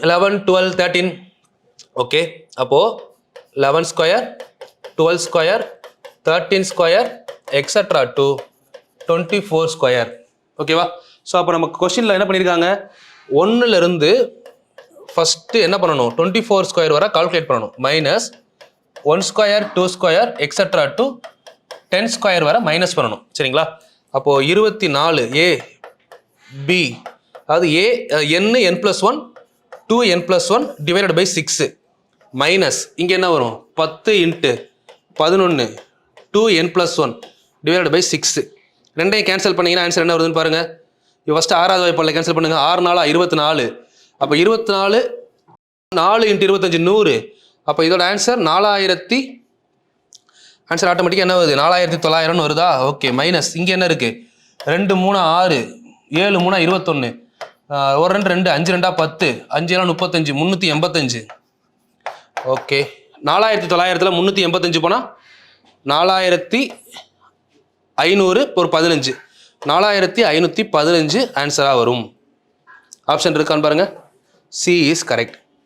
11, 12, 13. Okay, அப்போது 11 square, 12 square, 13 square, extra to 24 square. ஓகேவா? So அப்போ நமக்கு கொஸ்டினில் என்ன பண்ணியிருக்காங்க, 1லேருந்து ஃபஸ்ட்டு என்ன பண்ணணும், 24 ஸ்கொயர் வரை கால்குலேட் பண்ணணும். Minus 1 square, 2 square, extra to 10 square வரை மைனஸ் பண்ணணும். சரிங்களா? அப்போது 24 ஏ பி, அதாவது A n n+1 2n+1 divided by 6 minus இங்கே என்ன வரும், 10 × 11 2n+1 டிவைடட் பை 6. ரெண்டையும் கேன்சல் பண்ணிங்கன்னா ஆன்சர் என்ன வருதுன்னு பாருங்கள். இது ஃபஸ்ட்டு 6வது வாய்ப்பாடில் கேன்சல் பண்ணுங்கள். 6 4 24. அப்போ 24 4 × 25 100. அப்போ இதோட ஆன்சர் 4000. ஆன்சர் ஆட்டோமேட்டிக்காக என்ன வருது, 4900 வருதா? ஓகே. மைனஸ் இங்கே என்ன இருக்குது, 2 3 6 7 3 21 1 2 2 5 2 10 5 7 35 385. ஓகே. 4900ல் 385 போனால் 4500 ஒரு 15 4515 ஆன்சராக வரும். ஆப்ஷன் இருக்கான்னு பாருங்கள். C is correct.